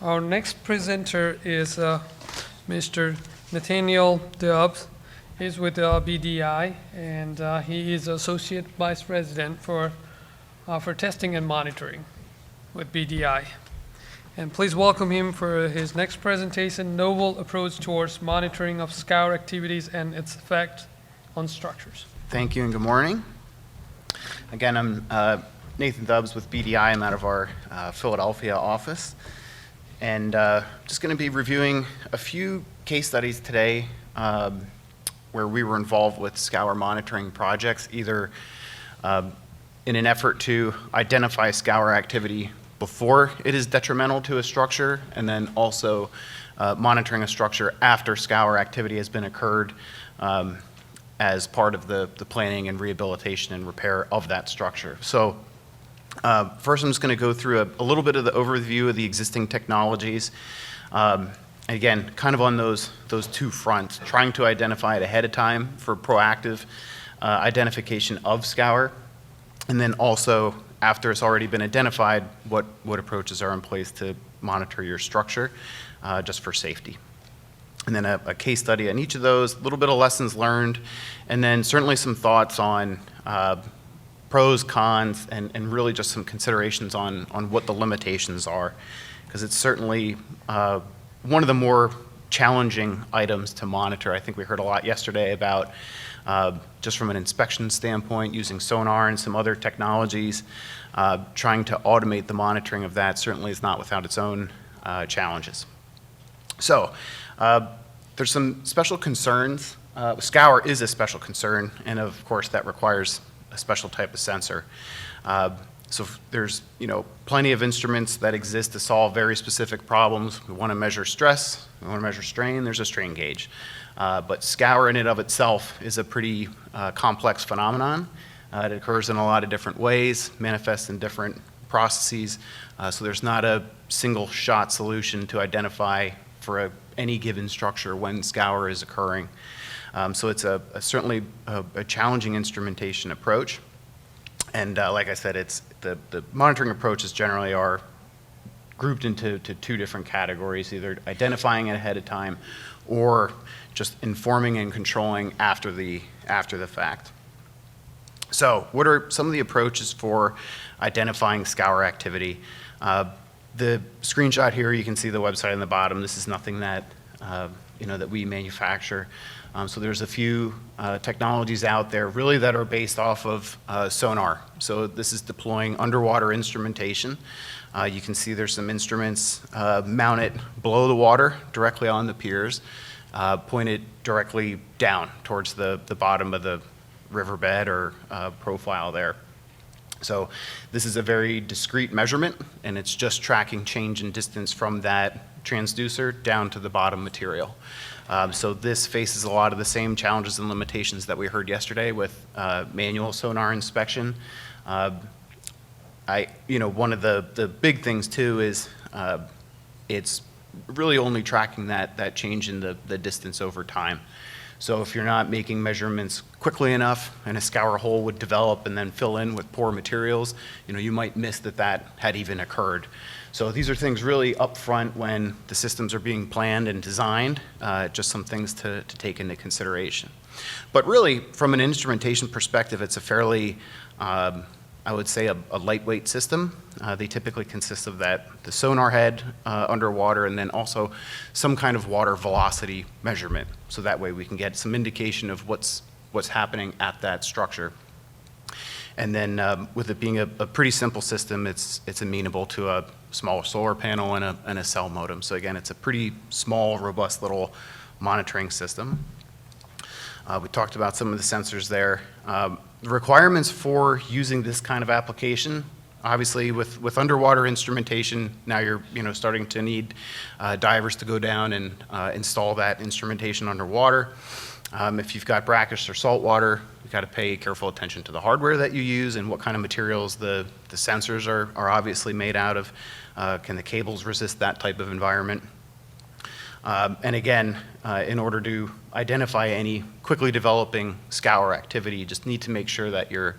Our next presenter is Mr. Nathaniel Dubs. He's with BDI, and he is Associate Vice President for Testing and Monitoring with BDI. And please welcome him for his next presentation, Novel Approach Towards Monitoring of Scour Activities and Its Effect on Structures. Thank you and good morning. Again, I'm Nathan Dubs with BDI. I'm out of our Philadelphia office. And just going to be reviewing a few case studies today where we were involved with scour monitoring projects, either in an effort to identify scour activity before it is detrimental to a structure, and then also monitoring a structure after scour activity has been occurred as part of the planning and rehabilitation and repair of that structure. So first, I'm just going to go through a little bit of the overview of the existing technologies. Again, kind of on those two fronts, trying to identify it ahead of time for proactive identification of scour, and then also, after it's already been identified, what approaches are in place to monitor your structure just for safety. And then a case study on each of those, a little bit of lessons learned, and then certainly some thoughts on pros, cons, and really just some considerations on what the limitations are, because it's certainly one of the more challenging items to monitor. I think we heard a lot yesterday about just from an inspection standpoint, using sonar and some other technologies, trying to automate the monitoring of that certainly is not without its own challenges. So there's some special concerns. Scour is a special concern, and of course that requires a special type of sensor. So there's plenty of instruments that exist to solve very specific problems. We want to measure stress, we want to measure strain, there's a strain gauge. But scour in and of itself is a pretty complex phenomenon. It occurs in a lot of different ways, manifests in different processes. So there's not a single shot solution to identify for any given structure when scour is occurring. So it's certainly a challenging instrumentation approach. And like I said, the monitoring approaches generally are grouped into two different categories, either identifying it ahead of time or just informing and controlling after the fact. So what are some of the approaches for identifying scour activity? The screenshot here, you can see the website on the bottom. This is nothing that that we manufacture. So there's a few technologies out there really that are based off of sonar. So this is deploying underwater instrumentation. You can see there's some instruments mounted below the water, directly on the piers, pointed directly down towards the bottom of the riverbed or profile there. So this is a very discrete measurement, and it's just tracking change in distance from that transducer down to the bottom material. So this faces a lot of the same challenges and limitations that we heard yesterday with manual sonar inspection. One of the big things too is it's really only tracking that change in the distance over time. So if you're not making measurements quickly enough and a scour hole would develop and then fill in with poor materials, you might miss that had even occurred. So these are things really up front when the systems are being planned and designed, just some things to take into consideration. But really, from an instrumentation perspective, it's a fairly, I would say, a lightweight system. They typically consist of the sonar head underwater, and then also some kind of water velocity measurement. So that way we can get some indication of what's happening at that structure. And then with it being a pretty simple system, it's amenable to a small solar panel and a cell modem. So again, it's a pretty small, robust little monitoring system. We talked about some of the sensors there. The requirements for using this kind of application, obviously with underwater instrumentation, now you're starting to need divers to go down and install that instrumentation underwater. If you've got brackish or salt water, you've got to pay careful attention to the hardware that you use and what kind of materials the sensors are obviously made out of. Can the cables resist that type of environment? And again, in order to identify any quickly developing scour activity, you just need to make sure that you're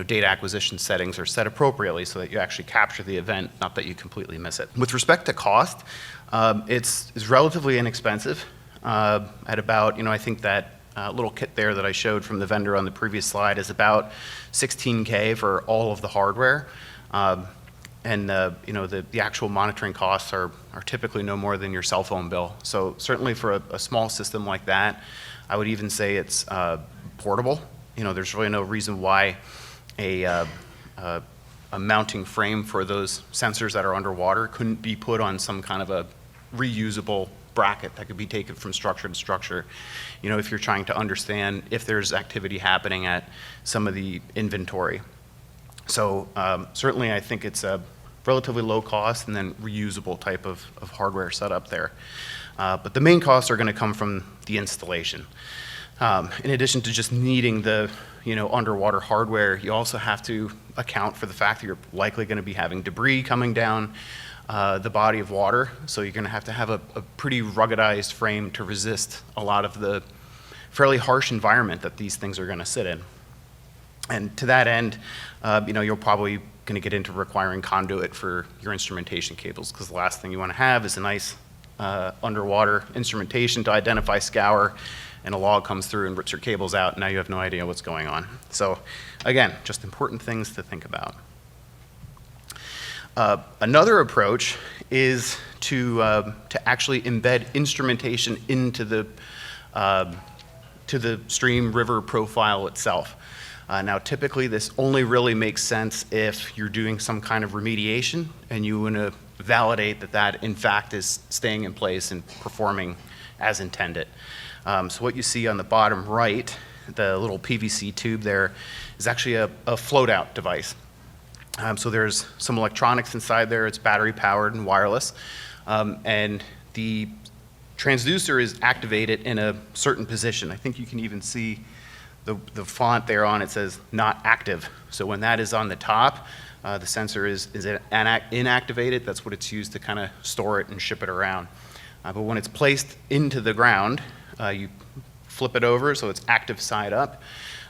data acquisition settings are set appropriately so that you actually capture the event, not that you completely miss it. With respect to cost, it's relatively inexpensive at about, I think that little kit there that I showed from the vendor on the previous slide is about $16K for all of the hardware. And the actual monitoring costs are typically no more than your cell phone bill. So certainly for a small system like that, I would even say it's portable. There's really no reason why a mounting frame for those sensors that are underwater couldn't be put on some kind of a reusable bracket that could be taken from structure to structure, if you're trying to understand if there's activity happening at some of the inventory. So certainly I think it's a relatively low cost and then reusable type of hardware setup there. But the main costs are going to come from the installation. In addition to just needing the underwater hardware, you also have to account for the fact that you're likely going to be having debris coming down the body of water. So you're going to have a pretty ruggedized frame to resist a lot of the fairly harsh environment that these things are going to sit in. And to that end, you're probably going to get into requiring conduit for your instrumentation cables, because the last thing you want to have is a nice underwater instrumentation to identify scour, and a log comes through and rips your cables out, and now you have no idea what's going on. So again, just important things to think about. Another approach is to actually embed instrumentation into the stream river profile itself. Now, typically, this only really makes sense if you're doing some kind of remediation and you want to validate that that, in fact, is staying in place and performing as intended. So what you see on the bottom right, the little PVC tube there, is actually a float-out device. So there's some electronics inside there. It's battery-powered and wireless. And the transducer is activated in a certain position. I think you can even see the font there on it says not active. So when that is on the top, the sensor is inactivated. That's what it's used to kind of store it and ship it around. But when it's placed into the ground, you flip it over so it's active side up.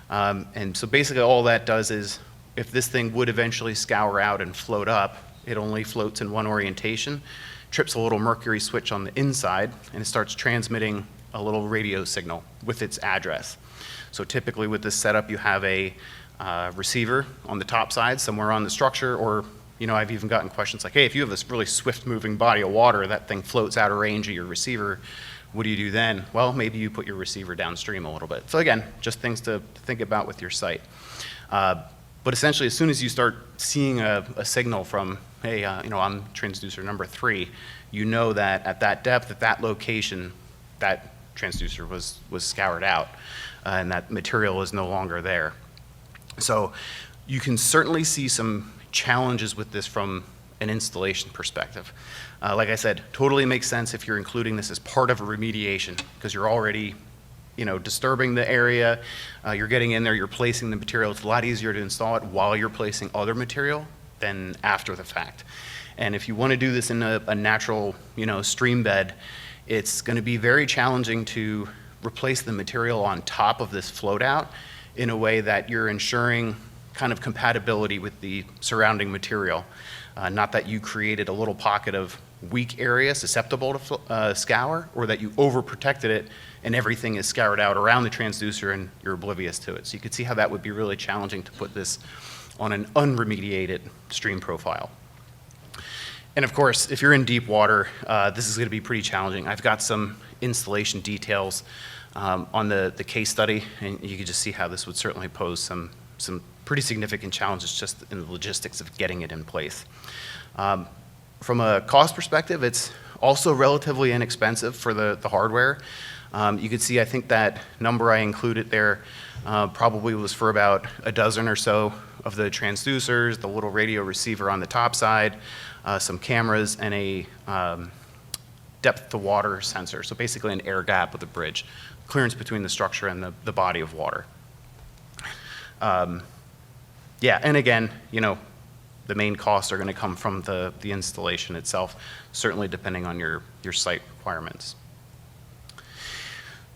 And so basically all that does is, if this thing would eventually scour out and float up, it only floats in one orientation, trips a little mercury switch on the inside, and it starts transmitting a little radio signal with its address. So typically with this setup, you have a receiver on the top side, somewhere on the structure, or I've even gotten questions like, hey, if you have this really swift-moving body of water, that thing floats out of range of your receiver, what do you do then? Well, maybe you put your receiver downstream a little bit. So again, just things to think about with your site. But essentially, as soon as you start seeing a signal from, hey, I'm transducer number 3, you know that at that depth, at that location, that transducer was scoured out, and that material is no longer there. So you can certainly see some challenges with this from an installation perspective. Like I said, totally makes sense if you're including this as part of a remediation, because you're already disturbing the area, you're getting in there, you're placing the material. It's a lot easier to install it while you're placing other material than after the fact. And if you want to do this in a natural, stream bed, it's going to be very challenging to replace the material on top of this float out in a way that you're ensuring kind of compatibility with the surrounding material. Not that you created a little pocket of weak area susceptible to scour, or that you overprotected it and everything is scoured out around the transducer and you're oblivious to it. So you could see how that would be really challenging to put this on an unremediated stream profile. And of course, if you're in deep water, this is going to be pretty challenging. I've got some installation details on the case study, and you can just see how this would certainly pose some pretty significant challenges just in the logistics of getting it in place. From a cost perspective, it's also relatively inexpensive for the hardware. You can see, I think that number I included there probably was for about a dozen or so of the transducers, the little radio receiver on the top side, some cameras, and a depth to water sensor. So basically an air gap with a bridge, clearance between the structure and the body of water. Yeah, and again, the main costs are going to come from the installation itself, certainly depending on your site requirements.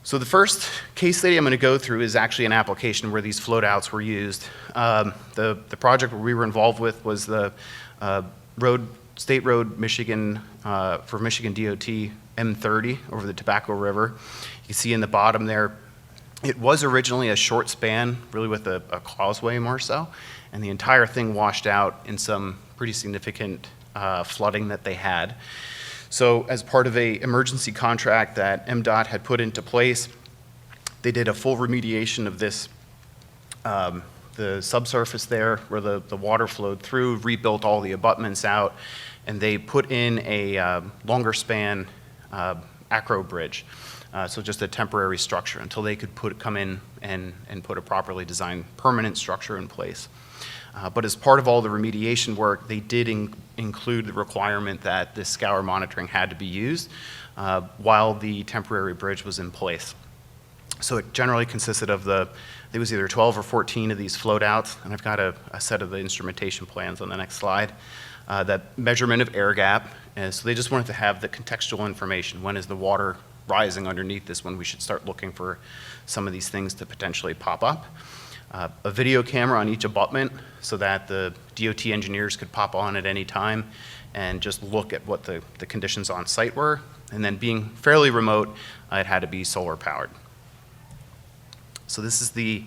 So the first case study I'm going to go through is actually an application where these float outs were used. The project where we were involved with was the State Road Michigan, for Michigan DOT M30 over the Tobacco River. You can see in the bottom there, it was originally a short span, really with a causeway more so, and the entire thing washed out in some pretty significant flooding that they had. So as part of an emergency contract that MDOT had put into place, they did a full remediation of this, the subsurface there where the water flowed through, rebuilt all the abutments out, and they put in a longer span acro bridge. So just a temporary structure until they could come in and put a properly designed permanent structure in place. But as part of all the remediation work, they did include the requirement that this scour monitoring had to be used while the temporary bridge was in place. So it generally consisted of there was either 12 or 14 of these float outs, and I've got a set of the instrumentation plans on the next slide. That measurement of air gap, and so they just wanted to have the contextual information. When is the water rising underneath this, when we should start looking for some of these things to potentially pop up. A video camera on each abutment so that the DOT engineers could pop on at any time and just look at what the conditions on site were. And then being fairly remote, it had to be solar powered. So this is the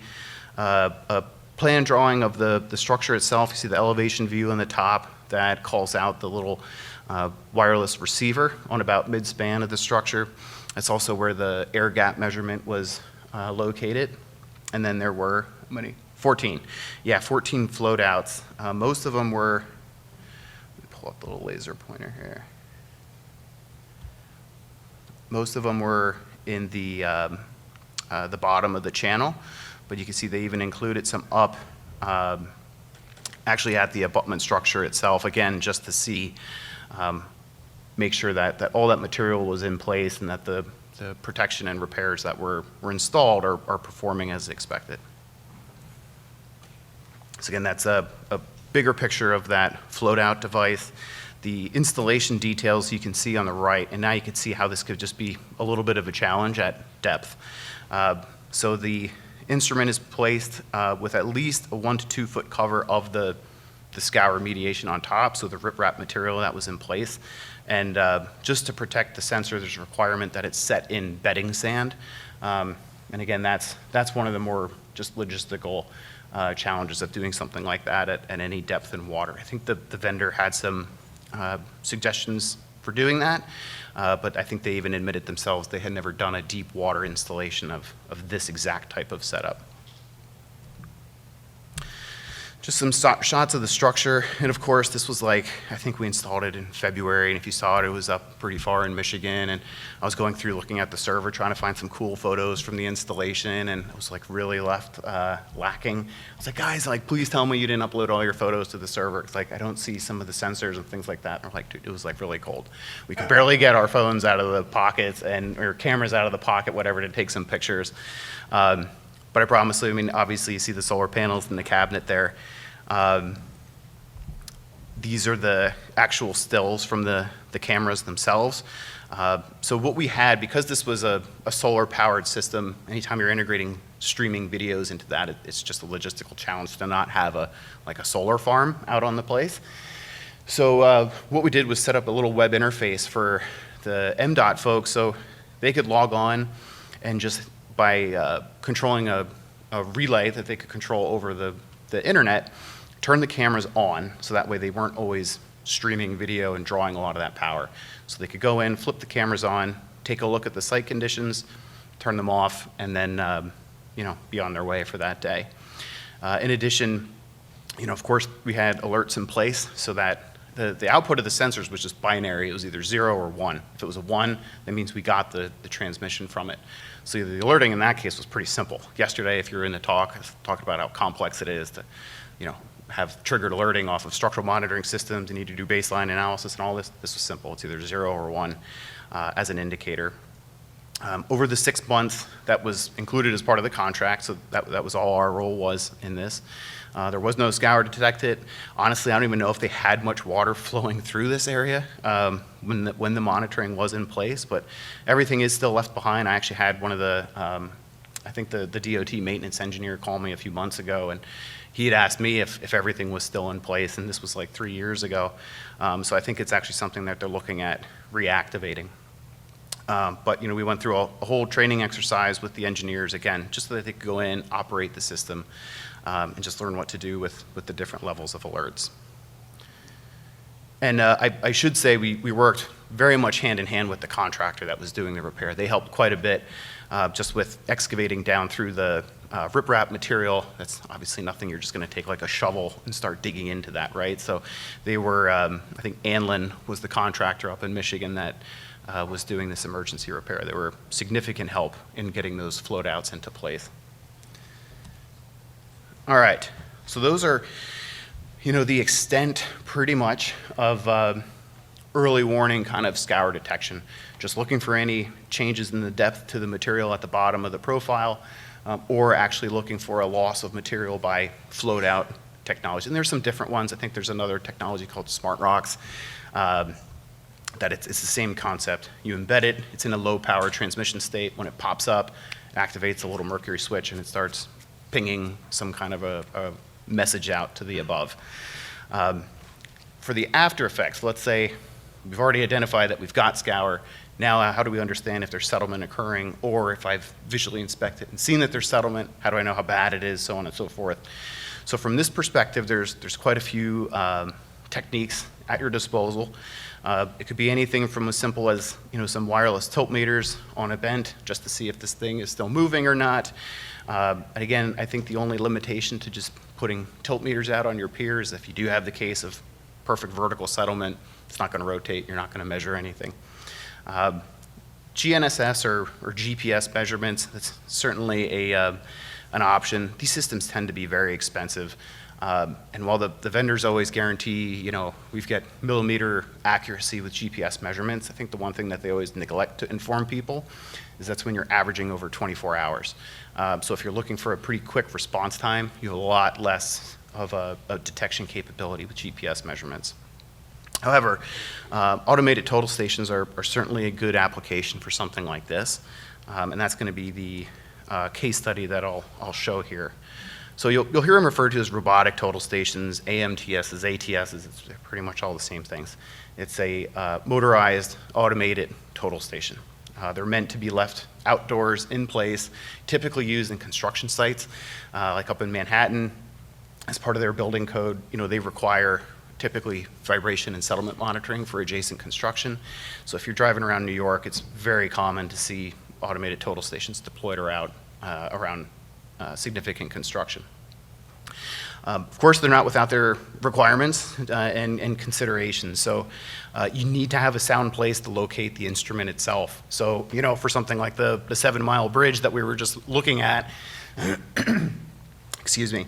plan drawing of the structure itself. You see the elevation view on the top that calls out the little wireless receiver on about mid-span of the structure. That's also where the air gap measurement was located. And then there were, how many? 14. Yeah, 14 float outs. Most of them were, let me pull up the little laser pointer here. Most of them were in the bottom of the channel, but you can see they even included some up, actually at the abutment structure itself, again, just to see, make sure that all that material was in place and that the protection and repairs that were installed are performing as expected. So again, that's a bigger picture of that float out device. The installation details you can see on the right, and now you can see how this could just be a little bit of a challenge at depth. So the instrument is placed with at least a 1 to 2 foot cover of the scour remediation on top, so the riprap material that was in place. And just to protect the sensor, there's a requirement that it's set in bedding sand. And again, that's one of the more just logistical challenges of doing something like that at any depth in water. I think the vendor had some suggestions for doing that, but I think they even admitted themselves they had never done a deep water installation of this exact type of setup. Just some shots of the structure, and of course this was like, I think we installed it in February, and if you saw it, it was up pretty far in Michigan, and I was going through looking at the server trying to find some cool photos from the installation, and it was like really left lacking. I was like, guys, like please tell me you didn't upload all your photos to the server. It's like I don't see some of the sensors and things like that. And we're like, dude, it was like really cold. We could barely get our phones out of the pockets or cameras out of the pocket, whatever, to take some pictures. But I promise you, I mean, obviously you see the solar panels in the cabinet there. These are the actual stills from the cameras themselves. So what we had, because this was a solar powered system, anytime you're integrating streaming videos into that, it's just a logistical challenge to not have a solar farm out on the place. So what we did was set up a little web interface for the MDOT folks so they could log on and just by controlling a relay that they could control over the internet, turn the cameras on so that way they weren't always streaming video and drawing a lot of that power. So they could go in, flip the cameras on, take a look at the site conditions, turn them off, and then be on their way for that day. In addition, of course, we had alerts in place so that the output of the sensors was just binary. It was either 0 or 1. If it was a 1, that means we got the transmission from it. So the alerting in that case was pretty simple. Yesterday, if you were in the talk, I was talking about how complex it is to, have triggered alerting off of structural monitoring systems. You need to do baseline analysis and all this. This was simple. It's either 0 or 1 as an indicator. Over the 6 months, that was included as part of the contract, so that was all our role was in this. There was no scour to detect it. Honestly, I don't even know if they had much water flowing through this area when the monitoring was in place, but everything is still left behind. I actually had one of the, I think the DOT maintenance engineer called me a few months ago, and he had asked me if everything was still in place, and this was like 3 years ago. So I think it's actually something that they're looking at reactivating. But we went through a whole training exercise with the engineers, again, just so that they could go in, operate the system, and just learn what to do with the different levels of alerts. And I should say we worked very much hand in hand with the contractor that was doing the repair. They helped quite a bit just with excavating down through the riprap material. That's obviously nothing you're just going to take like a shovel and start digging into that, right? So they were, I think Anlin was the contractor up in Michigan that was doing this emergency repair. They were significant help in getting those float outs into place. All right, so those are, the extent pretty much of early warning kind of scour detection. Just looking for any changes in the depth to the material at the bottom of the profile, or actually looking for a loss of material by float out technology. And there's some different ones. I think there's another technology called Smart Rocks. That it's the same concept. You embed it, it's in a low power transmission state. When it pops up, it activates a little mercury switch and it starts pinging some kind of a message out to the above. For the after effects, let's say we've already identified that we've got scour. Now how do we understand if there's settlement occurring, or if I've visually inspected and seen that there's settlement, how do I know how bad it is, so on and so forth. So from this perspective, there's quite a few techniques at your disposal. It could be anything from as simple as some wireless tilt meters on a bent just to see if this thing is still moving or not. And again, I think the only limitation to just putting tilt meters out on your pier is if you do have the case of perfect vertical settlement, it's not going to rotate, you're not going to measure anything. GNSS or GPS measurements, that's certainly an option. These systems tend to be very expensive. And while the vendors always guarantee, we've got millimeter accuracy with GPS measurements, I think the one thing that they always neglect to inform people is that's when you're averaging over 24 hours. So if you're looking for a pretty quick response time, you have a lot less of a detection capability with GPS measurements. However, automated total stations are certainly a good application for something like this. And that's going to be the case study that I'll show here. So you'll hear them referred to as robotic total stations, AMTSs, ATSs, it's pretty much all the same things. It's a motorized, automated total station. They're meant to be left outdoors, in place, typically used in construction sites, like up in Manhattan. As part of their building code, they require typically vibration and settlement monitoring for adjacent construction. So if you're driving around New York, it's very common to see automated total stations deployed around significant construction. Of course, they're not without their requirements and considerations. So you need to have a sound place to locate the instrument itself. So, for something like the 7 Mile bridge that we were just looking at, excuse me,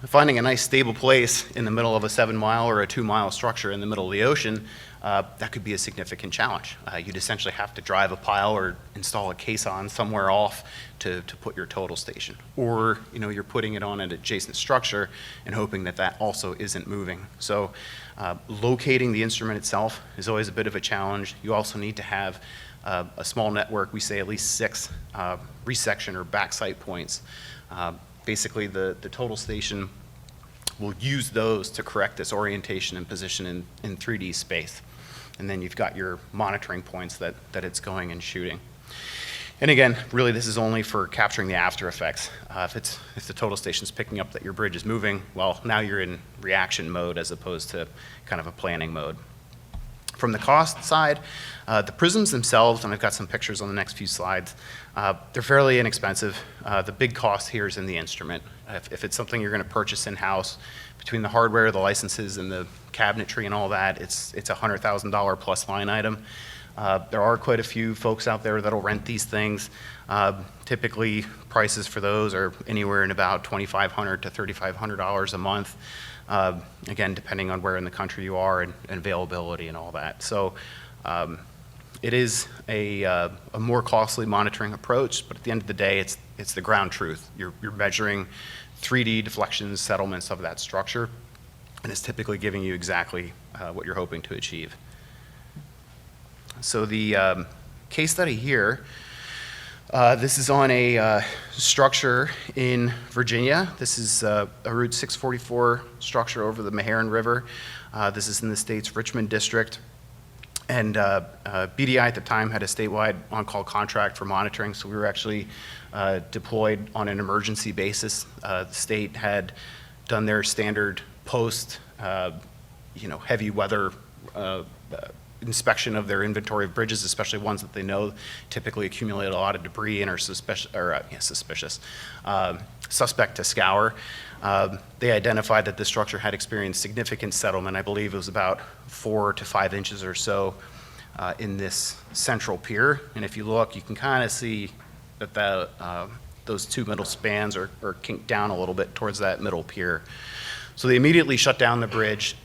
finding a nice stable place in the middle of a 7 Mile or a 2 Mile structure in the middle of the ocean, that could be a significant challenge. You'd essentially have to drive a pile or install a caisson somewhere off to put your total station. Or, you're putting it on an adjacent structure and hoping that that also isn't moving. So locating the instrument itself is always a bit of a challenge. You also need to have a small network, we say at least 6 resection or backsite points. Basically, the total station will use those to correct this orientation and position in 3D space. And then you've got your monitoring points that it's going and shooting. And again, really this is only for capturing the after effects. If the total station's picking up that your bridge is moving, well, now you're in reaction mode as opposed to kind of a planning mode. From the cost side, the prisms themselves, and I've got some pictures on the next few slides, they're fairly inexpensive. The big cost here is in the instrument. If it's something you're going to purchase in-house, between the hardware, the licenses, and the cabinetry and all that, it's a $100,000 plus line item. There are quite a few folks out there that'll rent these things. Typically, prices for those are anywhere in about $2,500 to $3,500 a month. Again, depending on where in the country you are and availability and all that. So It is a more costly monitoring approach, but at the end of the day, it's the ground truth. You're measuring 3D deflections, settlements of that structure, and it's typically giving you exactly what you're hoping to achieve. So the case study here, this is on a structure in Virginia. This is a Route 644 structure over the Meherrin River. This is in the state's Richmond district. And BDI at the time had a statewide on-call contract for monitoring, so we were actually deployed on an emergency basis. The state had done their standard post, heavy weather inspection of their inventory of bridges, especially ones that they know typically accumulate a lot of debris and are suspect to scour. They identified that the structure had experienced significant settlement. I believe it was about 4 to 5 inches or so in this central pier. And if you look, you can kind of see that those two middle spans are kinked down a little bit towards that middle pier. So they immediately shut down the bridge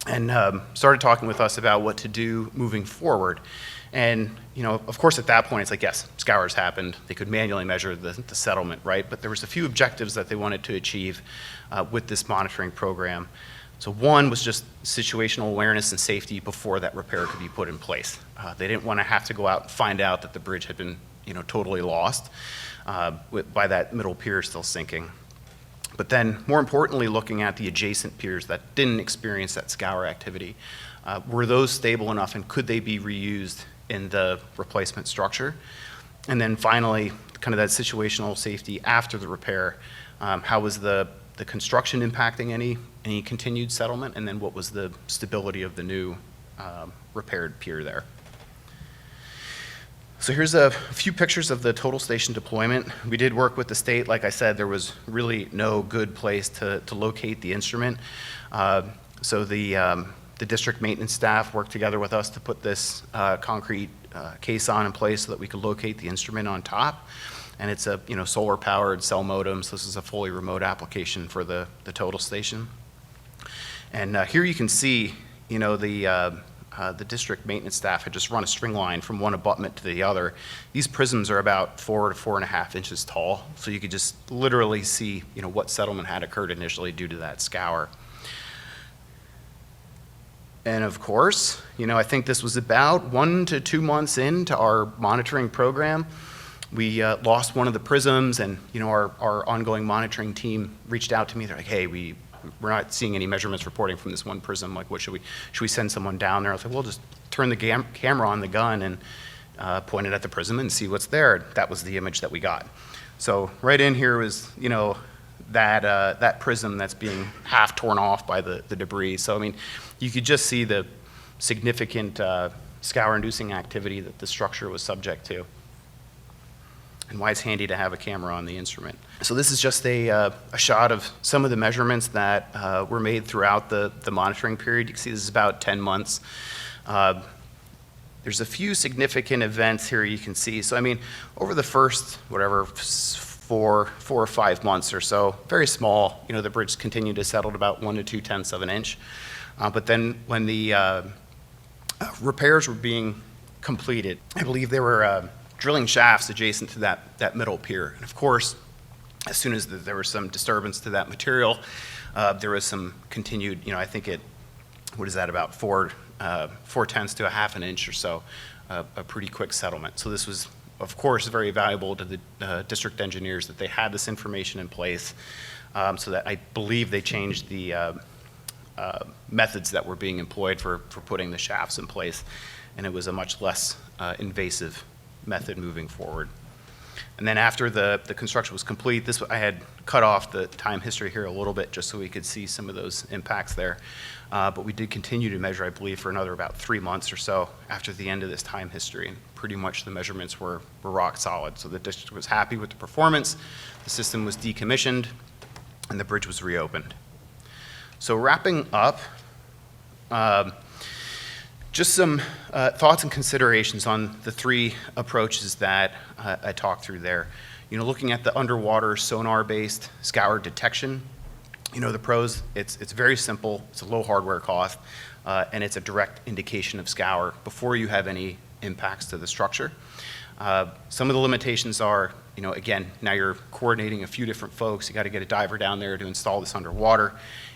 and started talking with us about what to do moving forward. And, of course, at that point, it's like, yes, scours happened. They could manually measure the settlement, right? But there was a few objectives that they wanted to achieve with this monitoring program. So one was just situational awareness and safety before that repair could be put in place. They didn't want to have to go out and find out that the bridge had been, totally lost by that middle pier still sinking. But then, more importantly, looking at the adjacent piers that didn't experience that scour activity. Were those stable enough, and could they be reused in the replacement structure? And then finally, kind of that situational safety after the repair. How was the construction impacting any continued settlement? And then what was the stability of the new repaired pier there? So here's a few pictures of the total station deployment. We did work with the state. Like I said, there was really no good place to locate the instrument. So the district maintenance staff worked together with us to put this concrete caisson in place so that we could locate the instrument on top. And it's a solar powered cell modem, so this is a fully remote application for the total station. And here you can see the district maintenance staff had just run a string line from one abutment to the other. These prisms are about 4 to 4.5 inches tall, so you could just literally see what settlement had occurred initially due to that scour. And of course, I think this was about 1 to 2 months into our monitoring program. We lost one of the prisms, and our ongoing monitoring team reached out to me. They're like, "Hey, we're not seeing any measurements reporting from this one prism. Like, what should we send someone down there?" I was like, "Well, just turn the camera on the gun and point it at the prism and see what's there." That was the image that we got. So right in here was that prism that's being half torn off by the debris. So I mean, you could just see the significant scour-inducing activity that the structure was subject to, and why it's handy to have a camera on the instrument. So this is just a shot of some of the measurements that were made throughout the monitoring period. You can see this is about 10 months. There's a few significant events here you can see. So I mean, over the first, four or 5 months or so, very small, the bridge continued to settle at about 1 to 2/10 of an inch. But then when the repairs were being completed, I believe they were drilling shafts adjacent to that middle pier. And of course, as soon as there was some disturbance to that material, there was some continued, I think about 4/10 to a half an inch or so, a pretty quick settlement. So this was, of course, very valuable to the district engineers that they had this information in place, so that I believe they changed the methods that were being employed for putting the shafts in place, and it was a much less invasive method moving forward. And then after the construction was complete, I had cut off the time history here a little bit just so we could see some of those impacts there. But we did continue to measure, I believe, for another about 3 months or so after the end of this time history, and pretty much the measurements were rock solid. So the district was happy with the performance, the system was decommissioned, and the bridge was reopened. So wrapping up, just some thoughts and considerations on the 3 approaches that I talked through there. Looking at the underwater sonar-based scour detection, The pros, it's very simple, it's a low hardware cost, and it's a direct indication of scour before you have any impacts to the structure. Some of the limitations are, again, now you're coordinating a few different folks, you got to get a diver down there to install this underwater.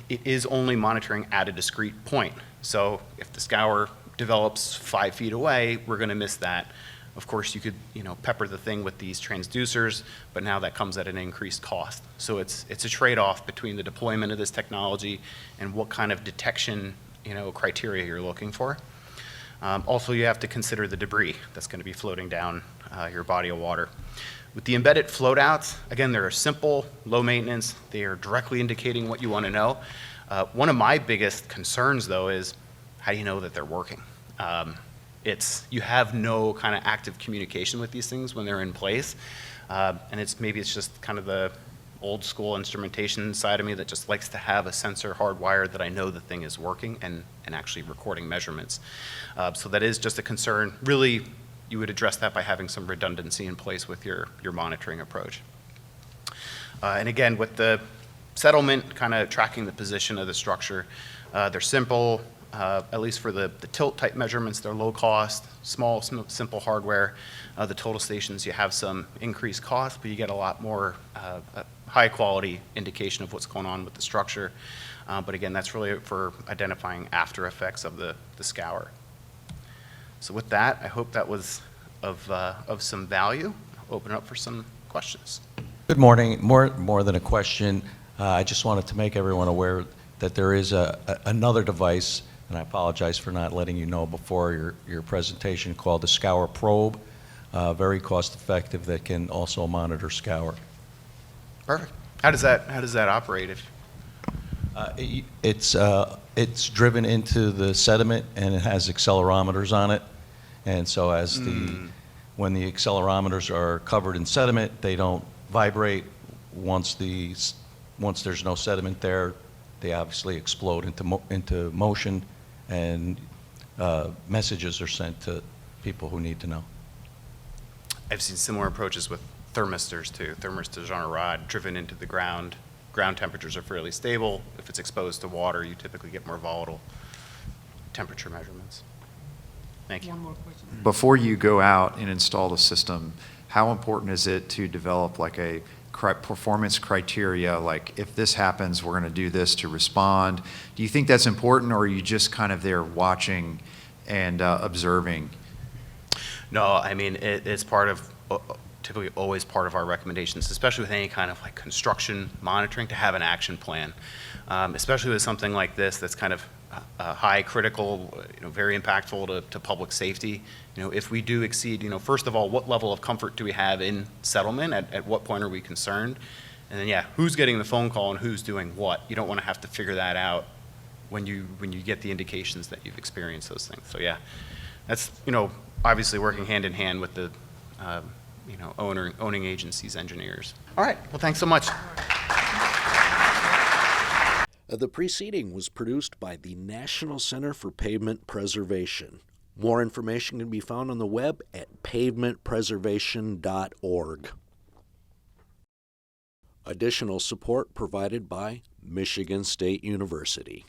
It is only monitoring at a discrete point. So if the scour develops 5 feet away, we're going to miss that. Of course, you could, pepper the thing with these transducers, but now that comes at an increased cost. So it's a trade-off between the deployment of this technology and what kind of detection, criteria you're looking for. Also, you have to consider the debris that's going to be floating down your body of water. With the embedded floatouts, again, they're simple, low maintenance. They are directly indicating what you want to know. One of my biggest concerns, though, is how do you know that they're working? You have no kind of active communication with these things when they're in place. And maybe it's just kind of the old school instrumentation side of me that just likes to have a sensor hardwired that I know the thing is working and actually recording measurements. So that is just a concern. Really, you would address that by having some redundancy in place with your monitoring approach. And again, with the settlement, kind of tracking the position of the structure, they're simple. At least for the tilt type measurements, they're low cost, small, simple hardware. The total stations, you have some increased cost, but you get a lot more high quality indication of what's going on with the structure. But again, that's really for identifying after effects of the scour. So with that, I hope that was of some value. I'll open it up for some questions. Good morning. More than a question, I just wanted to make everyone aware that there is another device, and I apologize for not letting you know before your presentation, called the Scour Probe, very cost effective, that can also monitor scour. Perfect. How does that operate? It's driven into the sediment, and it has accelerometers on it, and so when the accelerometers are covered in sediment, they don't vibrate. Once there's no sediment there, they obviously explode into motion, and messages are sent to people who need to know. I've seen similar approaches with thermistors too. Thermistors on a rod driven into the ground. Ground temperatures are fairly stable. If it's exposed to water, you typically get more volatile temperature measurements. Thank you. One more question. Before you go out and install the system, how important is it to develop like a performance criteria, like if this happens, we're going to do this to respond? Do you think that's important, or are you just kind of there watching and observing? No, I mean, it's typically always part of our recommendations, especially with any kind of like construction monitoring, to have an action plan, especially with something like this that's kind of high critical, very impactful to public safety. If we do exceed, first of all, what level of comfort do we have in settlement? At what point are we concerned? And then, who's getting the phone call and who's doing what? You don't want to have to figure that out when you get the indications that you've experienced those things. So that's obviously working hand in hand with the owning agencies, engineers. All right. Well, thanks so much. The preceding was produced by the National Center for Pavement Preservation. More information can be found on the web at pavementpreservation.org. Additional support provided by Michigan State University.